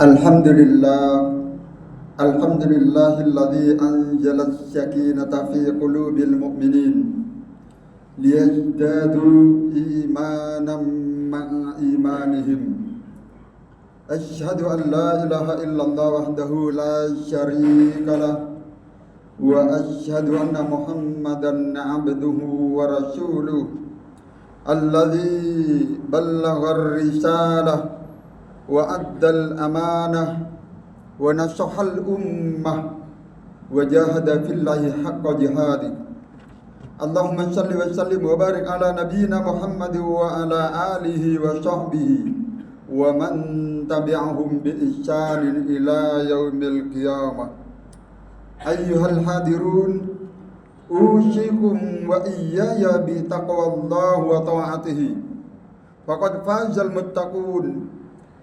Alhamdulillah, alhamdulillahilladzi anzala as-sakinata fi qulubil mu'minin liyazdadu imanan ma'a imanihim. Asyhadu an la ilaha illallah wahdahu la syarika lah wa asyhadu anna Muhammadan abduhu wa rasuluh alladzi ballagha ar-risalah wa addal amanah wa nasahal ummah wa jahada fillahi haqqa jihadi. Allahumma salli wa sallim wa barik ala nabiyyina Muhammad wa ala alihi wa sahbihi wa man tabi'ahum bi ihsanin ila yaumil qiyamah. Ayyuhal hadirun, usikum wa iyaya bi taqwallahi wa ta'atihi. Faqad fazal muttaqun.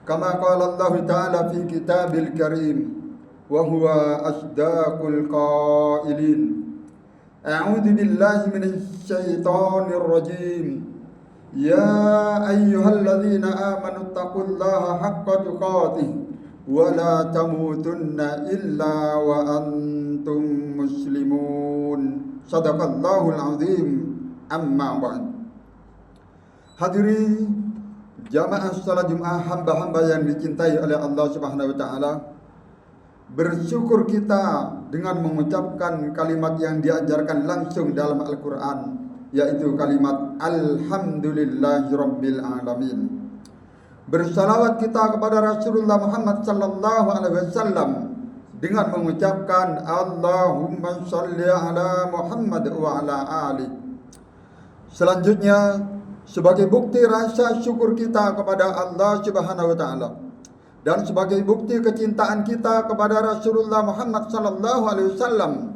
Kama qala Allah Ta'ala fi kitabil karim wa huwa asdaqul qailin. A'udzu billahi minasy syaithanir rajim. Ya ayyuhalladzina amanu taqullaha haqqa tuqatih wa la tamutunna illa wa antum muslimun. Shadaqallahul azim. Amma ba'd. Hadirin jamaah salat Jumat, hamba-hamba yang dicintai oleh Allah Subhanahu wa taala, bersyukur kita dengan mengucapkan kalimat yang diajarkan langsung dalam Al-Qur'an, yaitu kalimat alhamdulillahirabbil alamin. Bersalawat kita kepada Rasulullah Muhammad sallallahu alaihi wasallam dengan mengucapkan Allahumma shalli ala Muhammad wa ala ali. Selanjutnya, sebagai bukti rasa syukur kita kepada Allah Subhanahu wa taala dan sebagai bukti kecintaan kita kepada Rasulullah Muhammad sallallahu alaihi wasallam,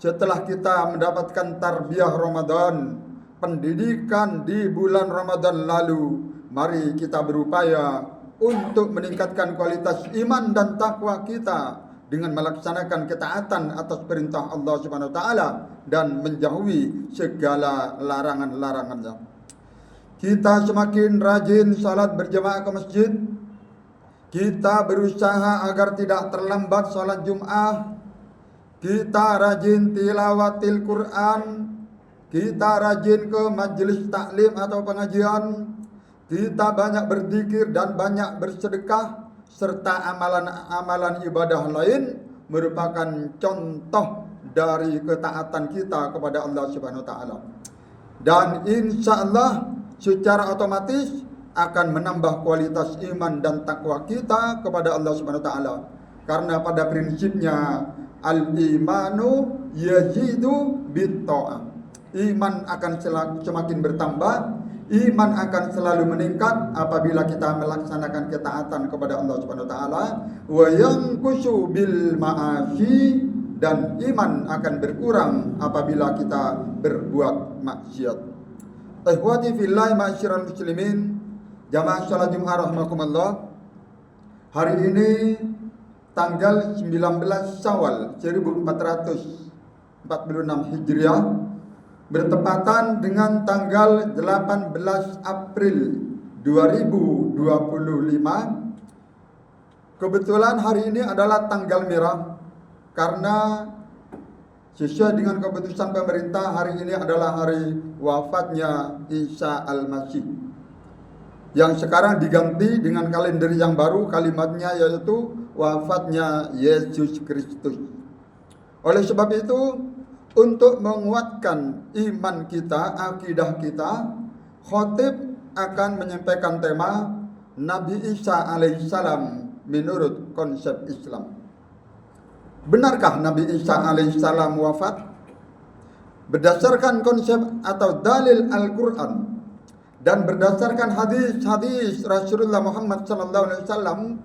setelah kita mendapatkan tarbiyah Ramadan, pendidikan di bulan Ramadan lalu, mari kita berupaya untuk meningkatkan kualitas iman dan takwa kita dengan melaksanakan ketaatan atas perintah Allah Subhanahu wa taala dan menjauhi segala larangan-larangannya. Kita semakin rajin salat berjamaah ke masjid. Kita berusaha agar tidak terlambat salat Jumat. Kita rajin tilawatil Quran. Kita rajin ke majelis taklim atau pengajian. Kita banyak berzikir dan banyak bersedekah serta amalan-amalan ibadah lain merupakan contoh dari ketaatan kita kepada Allah Subhanahu wa taala. Dan insyaallah secara otomatis akan menambah kualitas iman dan takwa kita kepada Allah Subhanahu wa taala. Karena pada prinsipnya al-imanu yazidu bit-tha'ah. Iman akan semakin bertambah, iman akan selalu meningkat apabila kita melaksanakan ketaatan kepada Allah Subhanahu wa taala, wa yanqusu bil ma'asi, dan iman akan berkurang apabila kita berbuat maksiat. Ikhwati fillah ma'asyiral muslimin, jamaah salat Jumat rahimakumullah. Hari ini tanggal 19 Syawal 1446 Hijriah bertepatan dengan tanggal 18 April 2025. Kebetulan hari ini adalah tanggal merah karena sesuai dengan keputusan pemerintah, hari ini adalah hari wafatnya Isa Al-Masih, yang sekarang diganti dengan kalender yang baru, kalimatnya yaitu wafatnya Yesus Kristus. Oleh sebab itu, untuk menguatkan iman kita, akidah kita, khotib akan menyampaikan tema Nabi Isa alaihissalam menurut konsep Islam. Benarkah Nabi Isa alaihissalam wafat? Berdasarkan konsep atau dalil Al-Quran dan berdasarkan hadis-hadis Rasulullah Muhammad SAW,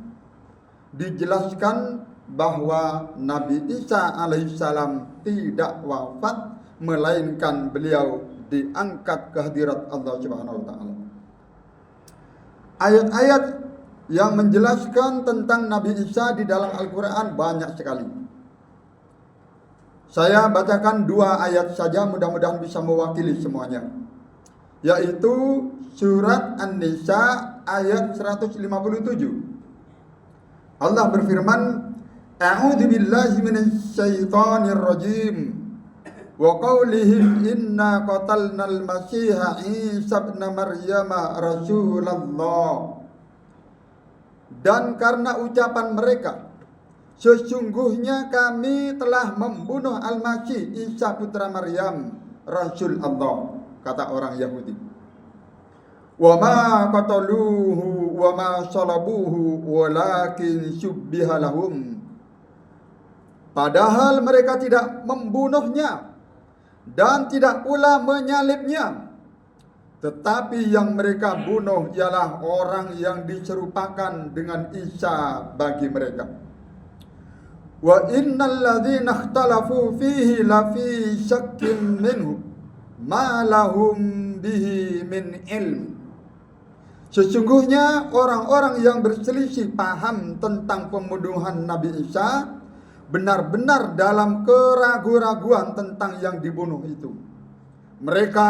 dijelaskan bahwa Nabi Isa alaihissalam tidak wafat, melainkan beliau diangkat ke hadirat Allah Subhanahu wa taala. Ayat-ayat yang menjelaskan tentang Nabi Isa di dalam Al-Quran banyak sekali. Saya bacakan 2 ayat saja, mudah-mudahan bisa mewakili semuanya. Yaitu surat An-Nisa ayat 157. Allah berfirman, A'udzu billahi minasy syaithanir rajim. Wa qaulihim inna qatalnal masiha Isa ibn Maryam Rasulullah. Dan karena ucapan mereka, sesungguhnya kami telah membunuh Al-Masih Isa putra Maryam Rasul Allah, kata orang Yahudi. Wa ma qataluhu wa ma salabuhu walakin syubbiha lahum. Padahal mereka tidak membunuhnya dan tidak pula menyalibnya, tetapi yang mereka bunuh ialah orang yang diserupakan dengan Isa bagi mereka. Wa innal ladzina ikhtalafu fihi lafi syakkin minhu ma lahum bihi min ilm. Sesungguhnya orang-orang yang berselisih paham tentang pembunuhan Nabi Isa benar-benar dalam keraguan-raguan tentang yang dibunuh itu. Mereka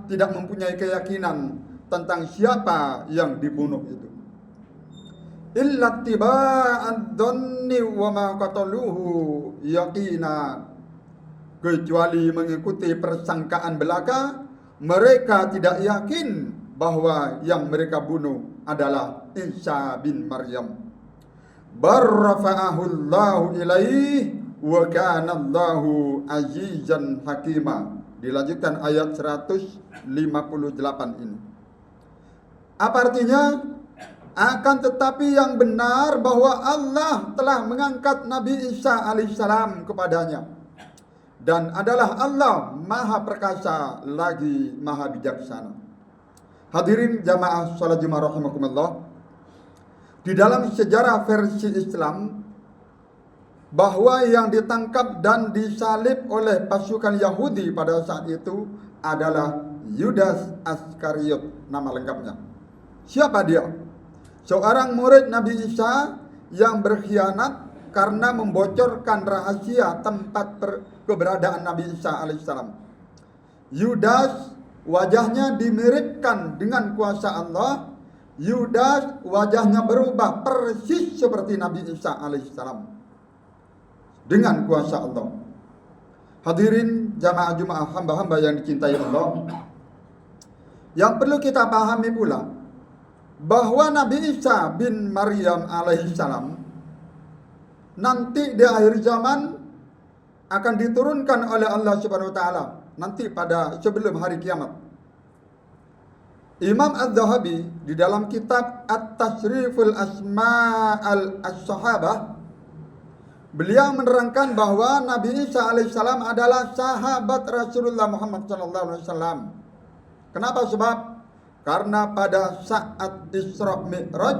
tidak mempunyai keyakinan tentang siapa yang dibunuh itu. Illa tiba'ad dhanni wa ma qataluhu yaqina. Kecuali mengikuti persangkaan belaka, mereka tidak yakin bahwa yang mereka bunuh adalah Isa bin Maryam. Barrafa'ahu Allahu ilaihi wa kana Allahu azizan hakima. Dilanjutkan ayat 158 ini. Apa artinya? Akan tetapi yang benar bahwa Allah telah mengangkat Nabi Isa alaihissalam kepadanya, dan adalah Allah maha perkasa lagi maha bijaksana. Hadirin jamaah salat Jumat rahimakumullah. Di dalam sejarah versi Islam, bahwa yang ditangkap dan disalib oleh pasukan Yahudi pada saat itu adalah Yudas Iskariot, nama lengkapnya. Siapa dia? Seorang murid Nabi Isa yang berkhianat karena membocorkan rahasia tempat keberadaan Nabi Isa alaihissalam. Yudas wajahnya dimiripkan dengan kuasa Allah. Yudas wajahnya berubah persis seperti Nabi Isa alaihissalam dengan kuasa Allah. Hadirin jamaah Jumat, hamba-hamba yang dicintai Allah, yang perlu kita pahami pula bahwa Nabi Isa bin Maryam alaihissalam nanti di akhir zaman akan diturunkan oleh Allah Subhanahu wa taala nanti pada sebelum hari kiamat. Imam Az-Zahabi di dalam kitab At-Tasriful Asma'al As-Sahabah, beliau menerangkan bahwa Nabi Isa alaihissalam adalah sahabat Rasulullah Muhammad sallallahu alaihi wasallam. Kenapa? Sebab karena pada saat Isra Mi'raj,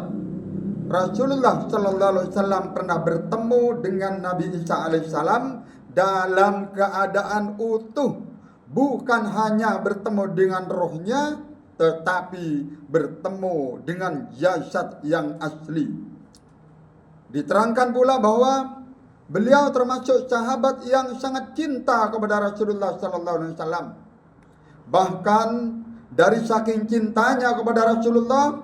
Rasulullah sallallahu alaihi wasallam pernah bertemu dengan Nabi Isa alaihissalam dalam keadaan utuh, bukan hanya bertemu dengan rohnya, tetapi bertemu dengan jasad yang asli. Diterangkan pula bahwa beliau termasuk sahabat yang sangat cinta kepada Rasulullah sallallahu alaihi wasallam. Bahkan dari saking cintanya kepada Rasulullah,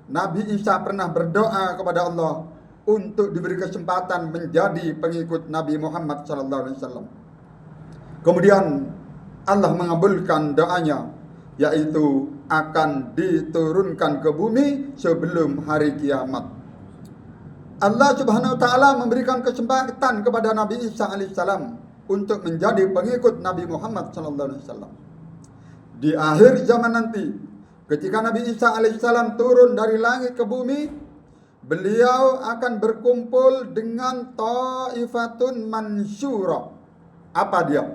Nabi Isa pernah berdoa kepada Allah untuk diberi kesempatan menjadi pengikut Nabi Muhammad sallallahu alaihi wasallam. Kemudian Allah mengabulkan doanya, yaitu akan diturunkan ke bumi sebelum hari kiamat. Allah Subhanahu wa taala memberikan kesempatan kepada Nabi Isa alaihissalam untuk menjadi pengikut Nabi Muhammad sallallahu alaihi wasallam. Di akhir zaman nanti, ketika Nabi Isa alaihissalam turun dari langit ke bumi, beliau akan berkumpul dengan Taifatun Mansura. Apa dia?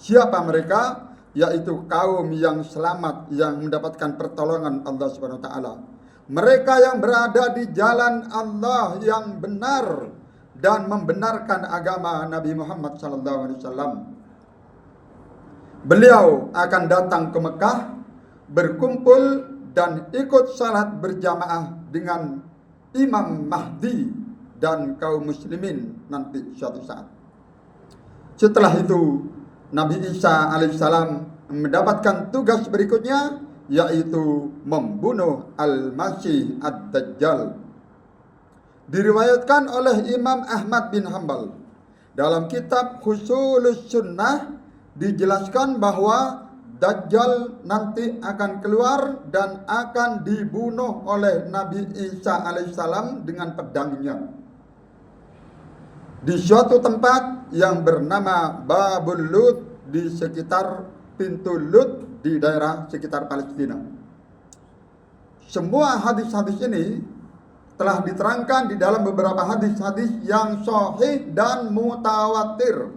Siapa mereka? Yaitu kaum yang selamat, yang mendapatkan pertolongan Allah Subhanahu wa taala. Mereka yang berada di jalan Allah yang benar dan membenarkan agama Nabi Muhammad sallallahu alaihi wasallam. Beliau akan datang ke Mekah, berkumpul dan ikut salat berjamaah dengan Imam Mahdi dan kaum muslimin nanti suatu saat. Setelah itu Nabi Isa alaihissalam mendapatkan tugas berikutnya, yaitu membunuh Al-Masih Ad-Dajjal. Diriwayatkan oleh Imam Ahmad bin Hanbal. Dalam kitab Husulus Sunnah dijelaskan bahwa Dajjal nanti akan keluar dan akan dibunuh oleh Nabi Isa alaihissalam dengan pedangnya di suatu tempat yang bernama Babul Lut di sekitar pintu Lut di daerah sekitar Palestina. Semua hadis-hadis ini telah diterangkan di dalam beberapa hadis-hadis yang sahih dan mutawatir.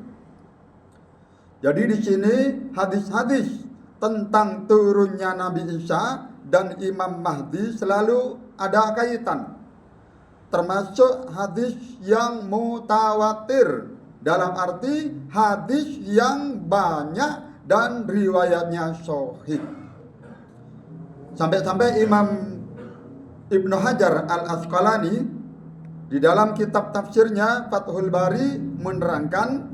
Jadi di sini hadis-hadis tentang turunnya Nabi Isa dan Imam Mahdi selalu ada kaitan. Termasuk hadis yang mutawatir, dalam arti hadis yang banyak dan riwayatnya sahih. Sampai-sampai Imam Ibnu Hajar Al-Asqalani di dalam kitab tafsirnya Fathul Bari menerangkan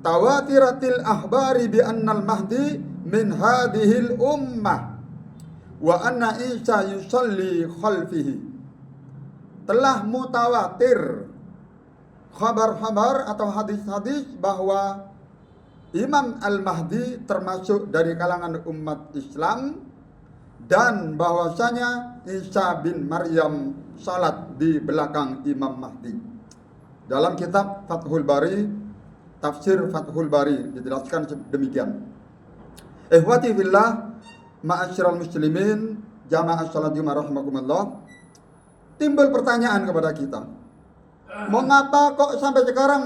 tawatiratil ahbari bi annal mahdi min hadhil ummah wa anna Isa yusalli khalfihi. Telah mutawatir khabar-khabar atau hadis-hadis bahwa Imam Al-Mahdi termasuk dari kalangan umat Islam dan bahwasanya Isa bin Maryam salat di belakang Imam Mahdi. Dalam kitab Fathul Bari, tafsir Fathul Bari dijelaskan demikian. Ikhwati fillah, ma'asyiral muslimin, jamaah salat Jumat rahimakumullah. Timbul pertanyaan kepada kita. Mengapa kok sampai sekarang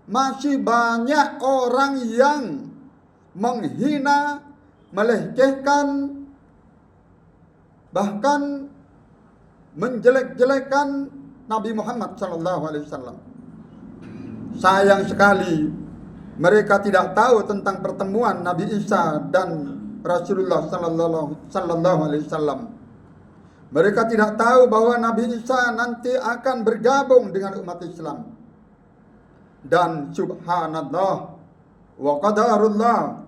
masih banyak orang yang menghina, melecehkan, bahkan menjelek-jelekan Nabi Muhammad SAW. Sayang sekali mereka tidak tahu tentang pertemuan Nabi Isa dan Rasulullah Sallallahu Alaihi Wasallam. Mereka tidak tahu bahwa Nabi Isa nanti akan bergabung dengan umat Islam. Dan subhanallah wa qadarullah,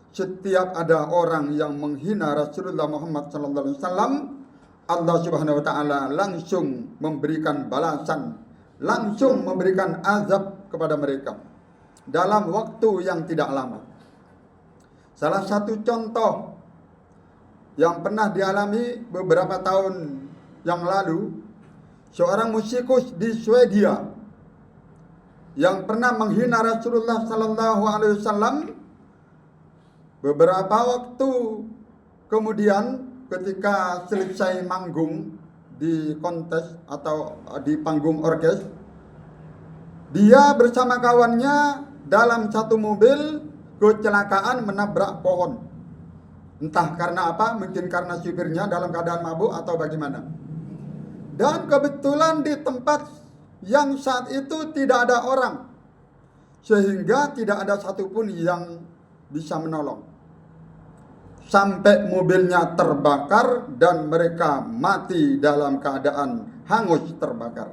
setiap ada orang yang menghina Rasulullah Muhammad Sallallahu Alaihi Wasallam, Allah Subhanahu Wa Taala langsung memberikan balasan, langsung memberikan azab kepada mereka dalam waktu yang tidak lama. Salah satu contoh yang pernah dialami beberapa tahun yang lalu, seorang musikus di Swedia yang pernah menghina Rasulullah Sallallahu Alaihi Wasallam. Beberapa waktu kemudian, ketika selesai manggung di kontes atau di panggung orkes, dia bersama kawannya dalam satu mobil kecelakaan menabrak pohon. Entah karena apa, mungkin karena supirnya dalam keadaan mabuk atau bagaimana. Dan kebetulan di tempat yang saat itu tidak ada orang, sehingga tidak ada satupun yang bisa menolong. Sampai mobilnya terbakar dan mereka mati dalam keadaan hangus terbakar.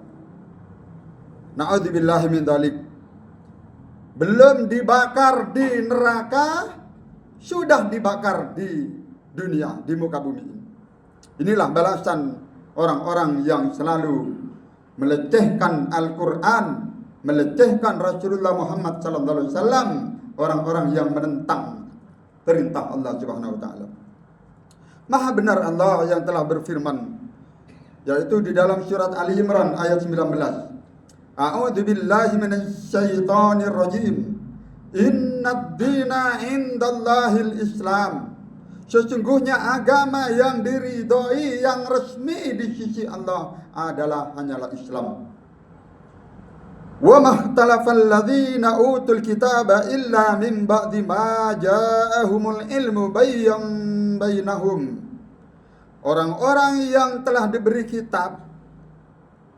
Na'udzubillahi min dzalik. Belum dibakar di neraka, sudah dibakar di dunia, di muka bumi ini. Inilah balasan orang-orang yang selalu melecehkan Al-Quran, melecehkan Rasulullah Muhammad SAW, orang-orang yang menentang perintah Allah Subhanahu Wa Taala. Maha benar Allah yang telah berfirman, yaitu di dalam surat Ali Imran ayat 19. A'udzu billahi minasyaitonir rajim. Innad dina indallahil Islam. Sesungguhnya agama yang diridhoi, yang resmi di sisi Allah adalah hanyalah Islam. Wa mahtalafal ladzina utul kitaba illa min ba'di ma ja'ahumul ilmu bainahum. Orang-orang yang telah diberi kitab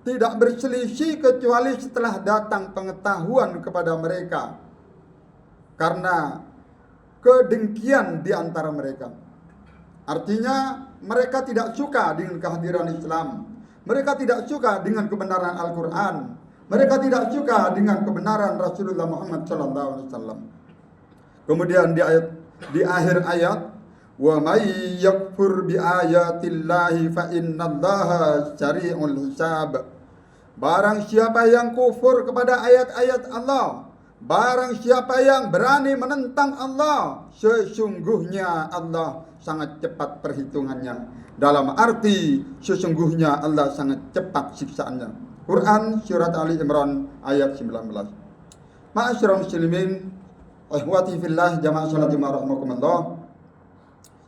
tidak berselisih kecuali setelah datang pengetahuan kepada mereka, karena kedengkian di antara mereka. Artinya mereka tidak suka dengan kehadiran Islam, mereka tidak suka dengan kebenaran Al-Quran, mereka tidak suka dengan kebenaran Rasulullah Muhammad SAW. Kemudian di akhir ayat, Wa may yakfur bi ayatillahi fa innallaha sari'ul hisab. Barang siapa yang kufur kepada ayat-ayat Allah, barang siapa yang berani menentang Allah, sesungguhnya Allah sangat cepat perhitungannya. Dalam arti sesungguhnya Allah sangat cepat siksaannya. Quran surat Ali Imran ayat 19. Ma'asyiral muslimin, ikhwati fillah, jamaah salat rahimakumullah.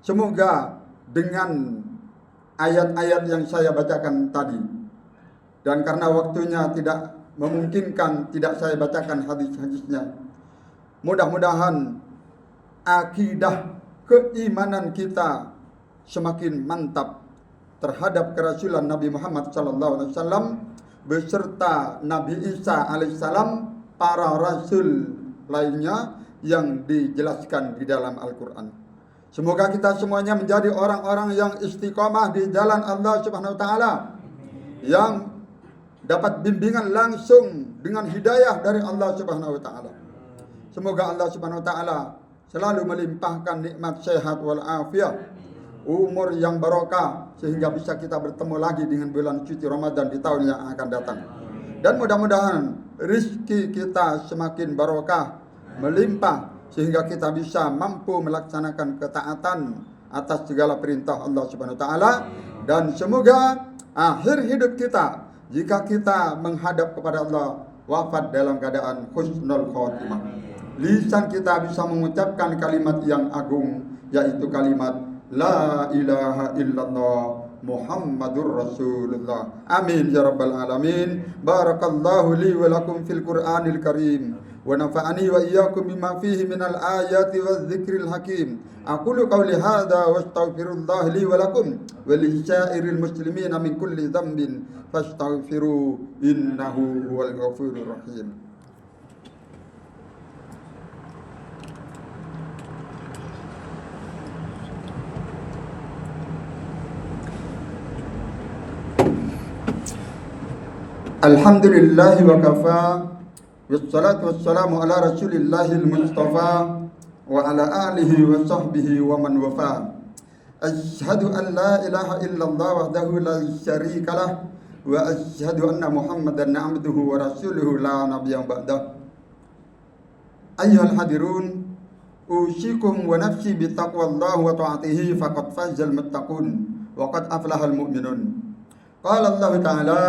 Semoga dengan ayat-ayat yang saya bacakan tadi, dan karena waktunya tidak memungkinkan tidak saya bacakan hadis-hadisnya, mudah-mudahan akidah keimanan kita semakin mantap terhadap kerasulan Nabi Muhammad SAW beserta Nabi Isa alaihissalam, para rasul lainnya yang dijelaskan di dalam Al-Quran. Semoga kita semuanya menjadi orang-orang yang istiqomah di jalan Allah Subhanahu wa taala, yang dapat bimbingan langsung dengan hidayah dari Allah Subhanahu wa taala. Semoga Allah Subhanahu wa taala selalu melimpahkan nikmat sehat wal afiat, umur yang barokah, sehingga bisa kita bertemu lagi dengan bulan suci Ramadan di tahun yang akan datang. Dan mudah-mudahan rezeki kita semakin barokah, melimpah, sehingga kita bisa mampu melaksanakan ketaatan atas segala perintah Allah Subhanahu wa taala. Dan semoga akhir hidup kita, jika kita menghadap kepada Allah, wafat dalam keadaan husnul khotimah. Lisan kita bisa mengucapkan kalimat yang agung, yaitu kalimat La ilaha illallah Muhammadur Rasulullah. Amin ya rabbal alamin. Barakallahu li wa lakum fil Qur'anil Karim, wa nafa'ani wa iyyakum bima fihi minal ayati waz zikril hakim. Aqulu qawli hadza wa astaghfirullah li wa lakum wa li sa'iril muslimina min kulli dhanbin fastaghfiru innahu huwal ghafurur rahim. Alhamdulillahi wa kafa, wassalatu wassalamu ala rasulillahil mustafa wa ala alihi wa sahbihi wa man wafa. Asyhadu an la ilaha illallah wahdahu la syarika lah, wa asyhadu anna Muhammadan abduhu wa rasuluhu la nabiyya ba'dah. Ayyuhal hadirun, usikum wa nafsi bi taqwallah wa ta'atihi faqad fazal muttaqun wa qad aflahal mu'minun. Qala Allah Ta'ala,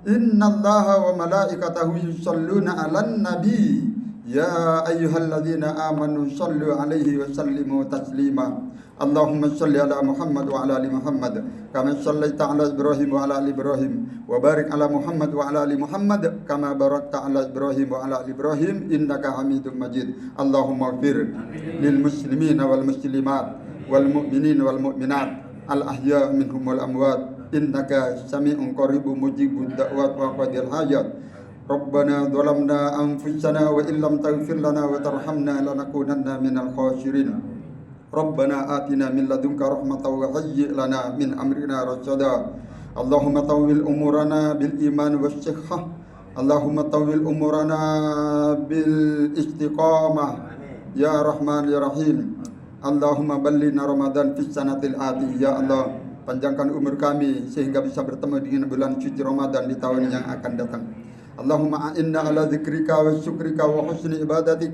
Innallaha wa malaikatahu yusalluna 'alan nabi ya ayyuhalladzina amanu sallu 'alaihi wa sallimu taslima. Allahumma salli ala Muhammad wa ala ali Muhammad kama sallaita ala Ibrahim wa ala ali Ibrahim, wa barik ala Muhammad wa ala ali Muhammad kama barakta ala Ibrahim wa ala ali Ibrahim innaka Hamidum Majid. Allahumma ighfir lil muslimina wal muslimat wal mu'minin wal mu'minat al ahya minhum wal amwat innaka sami'un qaribun mujibud da'wat wa qadil hajat. Rabbana dhalamna anfusana wa illam taghfir lana wa tarhamna lanakunanna minal khasirin. Rabbana atina min ladunka rahmatan wa hayyi' lana min amrina rasyada. Allahumma tawwil umurana bil iman was sihhah. Allahumma tawwil umurana bil istiqamah ya Rahman ya Rahim. Allahumma ballina Ramadan fis sanatil ati. Ya Allah, panjangkan umur kami sehingga bisa bertemu dengan bulan suci Ramadan di tahun yang akan datang. Allahumma a'inna ala dzikrika wa syukrika wa husni ibadatik.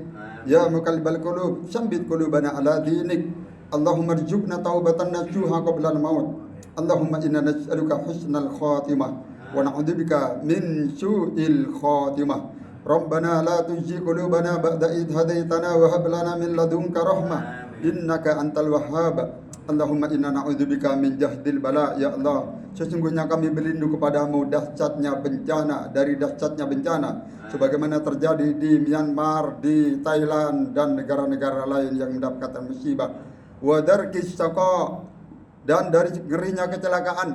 Ya muqallibal qulub, sambit qulubana ala dinik. Allahumma rzuqna taubatan nasuha qabla al-maut. Allahumma inna nas'aluka husnal khatimah wa na'udzubika min su'il khatimah. Rabbana la tuzigh qulubana ba'da idh hadaitana wa hab lana min ladunka rahmah innaka antal wahhab. Allahumma inna na'udzubika min jahdil bala. Ya Allah, sesungguhnya kami berlindung kepadamu dahsyatnya bencana, dari dahsyatnya bencana sebagaimana terjadi di Myanmar, di Thailand dan negara-negara lain yang mendapatkan musibah. Wa darkis saqa, dan dari ngerinya kecelakaan.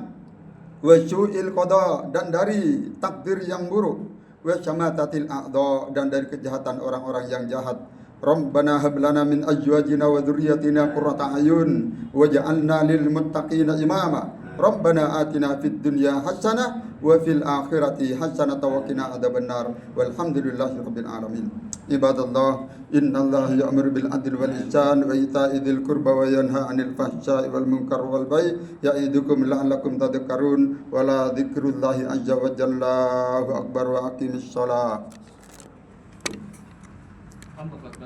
Wa su'il qada, dan dari takdir yang buruk. Wa syamatatil a'dha, dan dari kejahatan orang-orang yang jahat. Rabbana hab lana min azwajina wa dzurriyyatina qurrata a'yun waj'alna lil muttaqina imama. Rabbana atina fid dunya hasanah wa fil akhirati hasanah wa qina adzabannar. Walhamdulillahi rabbil alamin. Ibadallah, innallaha ya'muru bil adli wal ihsan wa ita'i dzil qurba wa yanha 'anil fahsya'i wal munkar wal baghi ya'idukum la'allakum tadhakkarun. Wa la dzikrullahi azza wa jalla akbar wa aqimis shalah.